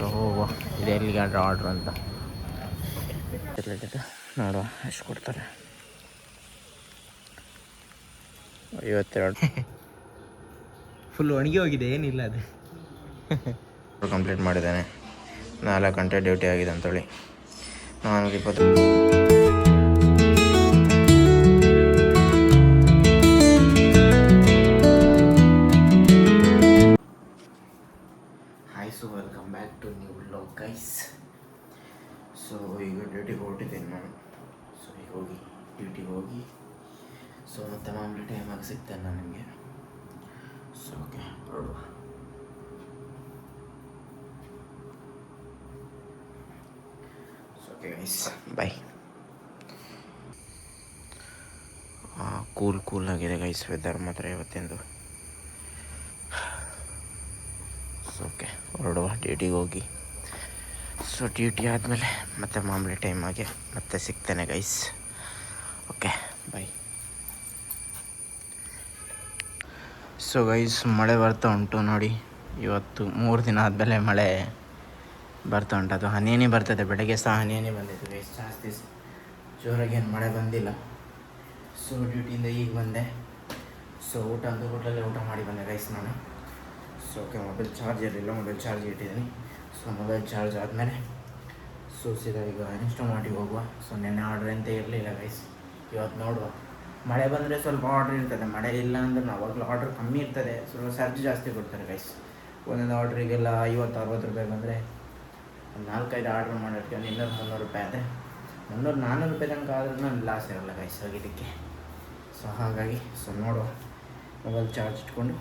So ಹೋಗುವ ಇದು ಎಲ್ಲಿಗೆ ಆರ್ಡ್ರ್ ಅಂತ ನೋಡುವ ಎಷ್ಟು ಕೊಡ್ತಾರೆ. 52 ಫುಲ್ ಒಣಗಿ ಹೋಗಿದೆ, ಏನಿಲ್ಲ ಅದು. ಕಂಪ್ಲೀಟ್ ಮಾಡಿದ್ದೇನೆ. 4 ಗಂಟೆ ಡ್ಯೂಟಿ ಆಗಿದೆ ಅಂತೇಳಿ 420. Hi, so welcome back to new vlog guys. So ಈಗ ಡ್ಯೂಟಿಗೆ ಹೊರಟಿದ್ದೇನೆ ನಾನು. ಸೊ ಈಗ ಡ್ಯೂಟಿಗೆ ಹೋಗಿ ಸೊ ಮತ್ತೆ ಮಾಮೂಲಿ ಟೈಮಾಗಿ ಸಿಗ್ತೇನೆ ನಾನು ನಿಮಗೆ. ಸೊ ಓಕೆ, ಹೊರಡುವ. ಸೊ ಓಕೆ ಗೈಸ್, ಬಾಯ್. ಕೂಲ್ ಆಗಿದೆ ಗೈಸ್ ವೆದರ್ ಮಾತ್ರ ಇವತ್ತಿಂದು. ಸೊ ಓಕೆ, ಹೊರಡುವ ಡ್ಯೂಟಿಗೆ ಹೋಗಿ. ಸೊ ಡ್ಯೂಟಿ ಆದಮೇಲೆ ಮತ್ತೆ ಮಾಮೂಲಿ ಟೈಮಾಗೆ ಮತ್ತೆ ಸಿಗ್ತೇನೆ ಗೈಸ್. ಓಕೆ, ಬಾಯ್. ಸೊ ಗೈಸ್, ಮಳೆ ಬರ್ತಾ ಉಂಟು ನೋಡಿ. ಇವತ್ತು 3 ದಿನ ಆದಮೇಲೆ ಮಳೆ ಬರ್ತಾ ಉಂಟು. ಅದು ಹನಿಯೇ ಬರ್ತದೆ, ಬೆಳಗ್ಗೆ ಸಹ ಹನಿಯೇ ಬಂದಿತ್ತು ಗೈಸ್. ಜಾಸ್ತಿ ಜೋರಾಗಿ ಏನು ಮಳೆ ಬಂದಿಲ್ಲ. ಸೊ ಡ್ಯೂಟಿಯಿಂದ ಈಗ ಬಂದೆ. ಸೊ ಊಟ ಅಂತೂ ಹೋಟೆಲಲ್ಲಿ ಊಟ ಮಾಡಿ ಬಂದೆ ಗೈಸ್ ನಾನು. ಸೊ ಓಕೆ, ಮೊಬೈಲ್ ಚಾರ್ಜ್ ಇರಲಿಲ್ಲ, ಮೊಬೈಲ್ ಚಾರ್ಜ್ ಇಟ್ಟಿದ್ದೀನಿ. ಸೊ ಮೊಬೈಲ್ ಚಾರ್ಜ್ ಆದಮೇಲೆ ಸೊ ಸೀದಾ ಈಗ ಇನ್ಸ್ಟಾಮಾರ್ಟಿಗೆ ಹೋಗುವ. ಸೊ ನೆನ್ನೆ ಆರ್ಡ್ರ್ ಅಂತ ಇರಲಿಲ್ಲ ಗೈಸ್, ಇವತ್ತು ನೋಡುವ. ಮಳೆ ಬಂದರೆ ಸ್ವಲ್ಪ ಆರ್ಡ್ರ್ ಇರ್ತದೆ, ಮಳೆ ಇಲ್ಲ ಅಂದ್ರೆ ಅವಾಗಲೂ ಆರ್ಡ್ರ್ ಕಮ್ಮಿ ಇರ್ತದೆ, ಸ್ವಲ್ಪ ಸರ್ಜ್ ಜಾಸ್ತಿ ಕೊಡ್ತಾರೆ ಗೈಸ್. ಒಂದೊಂದು ಆರ್ಡ್ರಿಗೆಲ್ಲ 50-60 ರೂಪಾಯಿ ಬಂದರೆ 4-5 ಆರ್ಡ್ರ್ ಮಾಡಿರ್ತೀವಿ, 200-300 ರೂಪಾಯಿ ಆದರೆ 300-400 ರೂಪಾಯಿ ತನಕ ಆದ್ರೂ ಲಾಸ್ ಇರಲ್ಲ ಗೈಸ್ ಹೋಗಿದ್ದಕ್ಕೆ. ಸೊ ಹಾಗಾಗಿ ಸೊ ನೋಡುವ, ಮೊಬೈಲ್ ಚಾರ್ಜ್ ಇಟ್ಕೊಂಡು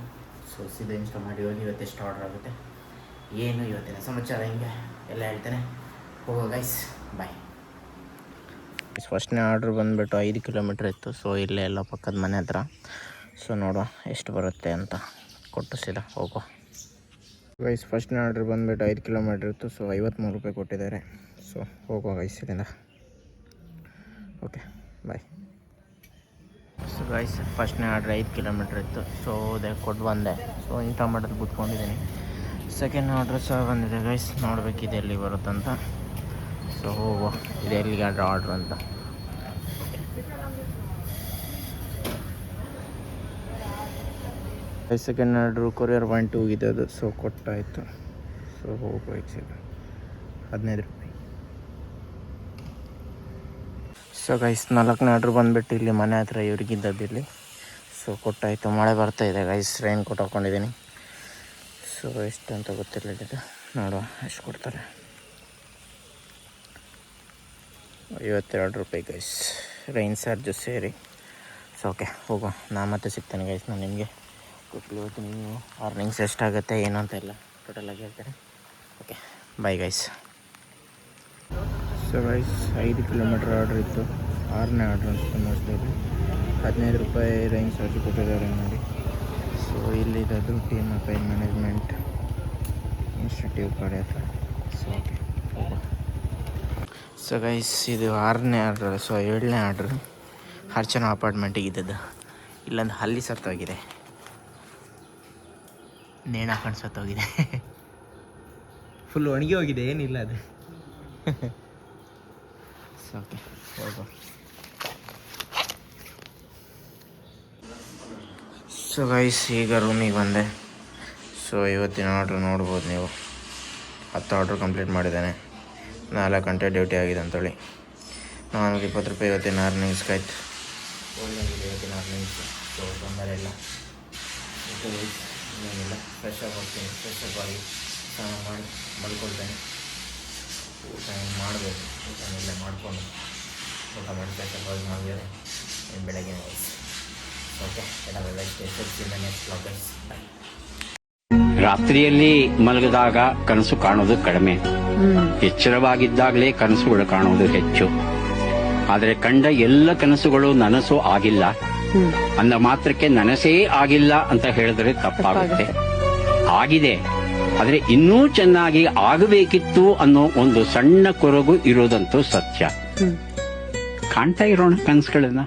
ಸೊ ಸೀದಾ ಇನ್ಸ್ಟಾ ಮಾಡಿ ಹೋಗಿ ಇವತ್ತು ಎಷ್ಟು ಆರ್ಡ್ರ್ ಆಗುತ್ತೆ, ಏನು ಇವತ್ತಿನ ಸಮಾಚಾರ ಹಿಂಗೆ ಎಲ್ಲ ಹೇಳ್ತೇನೆ. ಹೋಗೋ ಗೈಸ್, ಬಾಯ್. ಫಸ್ಟ್ನೇ ಆರ್ಡ್ರ್ ಬಂದುಬಿಟ್ಟು 5 ಕಿಲೋಮೀಟ್ರ್ ಇತ್ತು. ಸೊ ಇಲ್ಲೇ ಎಲ್ಲ ಪಕ್ಕದ ಮನೆ ಹತ್ರ. ಸೊ ನೋಡುವ ಎಷ್ಟು ಬರುತ್ತೆ ಅಂತ ಕೊಟ್ಟು ಸೀದಾ ಹೋಗುವ ಗೈಸ್. ಫಸ್ಟ್ನೇ ಆರ್ಡ್ರ್ ಬಂದುಬಿಟ್ಟು 5 ಕಿಲೋಮೀಟ್ರ್ ಇತ್ತು. ಸೊ 53 ರೂಪಾಯಿ ಕೊಟ್ಟಿದ್ದಾರೆ. ಸೊ ಹೋಗುವ ಗೈಸ್ ಇಲ್ಲಿಂದ. ಓಕೆ, ಬಾಯ್. ಸೊ ಗೈಸ್, ಫಸ್ಟ್ನೇ ಆರ್ಡ್ರ್ 5 ಕಿಲೋಮೀಟ್ರ್ ಇತ್ತು. ಸೊ ಅದೇ ಕೊಟ್ಟು ಬಂದೆ. ಸೊ ಇನ್ಸ್ಟಾಮಾರ್ಟಲ್ಲಿ ಕೂತ್ಕೊಂಡಿದ್ದೀನಿ. ಸೆಕೆಂಡ್ ಆರ್ಡ್ರ್ ಸಹ ಬಂದಿದೆ ಗೈಸ್, ನೋಡಬೇಕಿದೆ ಎಲ್ಲಿ ಬರುತ್ತಂತ. ಸೊ ಹೋಗುವ, ಇದು ಎಲ್ಲಿಗೆ ಆರ್ಡ್ರ್ ಅಂತ. ಸೆಕೆಂಡ್ ಆರ್ಡ್ರು ಕೊರಿಯರ್ ಪಾಯಿಂಟ್ ಹೋಗಿದೆ ಅದು. ಸೊ ಕೊಟ್ಟಾಯಿತು. ಸೊ ಹೋಗ್ಬೇಕು ಸೀದಾ 15 ರೂಪಾಯಿ. ಸೊ ಗೈಸ್, 4ನೇ ಆರ್ಡ್ರ್ ಬಂದುಬಿಟ್ಟು ಇಲ್ಲಿ ಮನೆ ಹತ್ರ ಇವ್ರಿಗಿದ್ದದ್ದು ಇಲ್ಲಿ. ಸೊ ಕೊಟ್ಟಾಯಿತು. ಮಳೆ ಬರ್ತಾಯಿದೆ ಗೈಸ್, ರೈನ್ ಕೋಟ್ ಹಾಕ್ಕೊಂಡಿದ್ದೀನಿ. ಸೊ ಎಷ್ಟು ಅಂತ ಗೊತ್ತಿರಲಿಲ್ಲ, ನೋಡುವ ಎಷ್ಟು ಕೊಡ್ತಾರೆ. 52 ರೂಪಾಯಿ ಗೈಸ್, ರೈನ್ ಚಾರ್ಜು ಸೇರಿ. ಸೊ ಓಕೆ, ಹೋಗುವ. ನಾನು ಮತ್ತೆ ಸಿಗ್ತೇನೆ ಗೈಸ್. ನಾನು ನಿಮಗೆ ಇವತ್ತು ನೀವು ಅರ್ನಿಂಗ್ಸ್ ಎಷ್ಟಾಗುತ್ತೆ ಏನು ಅಂತ ಎಲ್ಲ ಟೋಟಲಾಗಿ ಹೇಳ್ತೇನೆ. Okay, bye guys. So guys, 5 kilometre order ಇತ್ತು. 6ನೇ ಆರ್ಡ್ರ್ ಅನಿಸುತ್ತೆ ಮೋಸ್ಟ್ಲಿ. 15 ರೂಪಾಯಿ ರೈನ್ ಚಾರ್ಜ್ ಕೊಟ್ಟಿದ್ದಾರೆ ನೋಡಿ. ಸೊ ಇಲ್ಲಿದ್ದು TMFI ಮ್ಯಾನೇಜ್ಮೆಂಟ್ ಇನ್ಸ್ಟಿಟ್ಯೂಟ್ ಕಡೆ ಹತ್ರ. ಸೊ ಓಕೆ, ಹೋಗುವ. ಸೊ ಗೈಸ್, ಇದು 6ನೇ ಆರ್ಡ್ರ್. ಸೊ 7ನೇ ಆರ್ಡ್ರ್ ಅರ್ಚನಾ ಅಪಾರ್ಟ್ಮೆಂಟಿಗೆ ಇದ್ದದ್ದು. ಇಲ್ಲೊಂದು ಹಲ್ಲಿ ಸತ್ತೋಗಿದೆ, ನೇಣ ಹಾಕೊಂಡು ಸತ್ತೋಗಿದೆ. ಫುಲ್ ಒಣಗಿ ಹೋಗಿದೆ, ಏನಿಲ್ಲ ಅದು. ಸೊ ಓಕೆ, ಹೋಗುವ. ಸೊ ಗೈಸ್, ಈಗ ರೂಮಿಗೆ ಬಂದೆ. ಸೊ ಇವತ್ತಿನ ಆರ್ಡ್ರ್ ನೋಡ್ಬೋದು ನೀವು. 10 ಆರ್ಡ್ರ್ ಕಂಪ್ಲೀಟ್ ಮಾಡಿದ್ದೇನೆ. 4 ಗಂಟೆ ಡ್ಯೂಟಿ ಆಗಿದೆ ಅಂತೇಳಿ 420 ರೂಪಾಯಿ ಇವತ್ತಿನ ಅರ್ನಿಂಗ್ಸ್ ಆಯ್ತು. ಒಳ್ಳೆಯದಿದೆ ಇವತ್ತಿನ ಅರ್ನಿಂಗ್ಸ್. ಸೊ ತೊಂದರೆ ಇಲ್ಲ. ಏನಿಲ್ಲ, ಫ್ರೆಶ್ ಆಗಿ ಹೋಗ್ತೀನಿ. ಫ್ರೆಶ್ ಅಪ್ ಆಗಿ ಸ್ನಾನ ಮಾಡಿ ಮಲ್ಕೊಳ್ತೇನೆ. ಊಟ ಮಾಡಬೇಕು. ಊಟನೆಲ್ಲ ಮಾಡಿಕೊಂಡು ಊಟ ಮಾಡಿ ಫ್ರೆಶ್ ಅಪ್ ಆಗಿ ಮಾಡಿದರೆ ಬೆಳಗ್ಗೆ ವಯಸ್ಸು. ಓಕೆ, ಎಲ್ಲ ಸಿಗ್ತೀನಿ ನೆಕ್ಸ್ಟ್ ವ್ಲಾಗ್ ಗೈಸ್. ಬಾಯ್. ರಾತ್ರಿಯಲ್ಲಿ ಮಲಗಿದಾಗ ಕನಸು ಕಾಣೋದು ಕಡಿಮೆ, ಎಚ್ಚರವಾಗಿದ್ದಾಗಲೇ ಕನಸುಗಳು ಕಾಣುವುದು ಹೆಚ್ಚು. ಆದರೆ ಕಂಡ ಎಲ್ಲ ಕನಸುಗಳು ನನಸು ಆಗಿಲ್ಲ ಅಂದ ಮಾತ್ರಕ್ಕೆ ನನಸೇ ಆಗಿಲ್ಲ ಅಂತ ಹೇಳಿದ್ರೆ ತಪ್ಪಾಗುತ್ತೆ. ಆಗಿದೆ, ಆದರೆ ಇನ್ನೂ ಚೆನ್ನಾಗಿ ಆಗಬೇಕಿತ್ತು ಅನ್ನೋ ಒಂದು ಸಣ್ಣ ಕೊರಗು ಇರೋದಂತೂ ಸತ್ಯ. ಕಾಣ್ತಾ ಇರೋಣ ಕನಸುಗಳನ್ನ.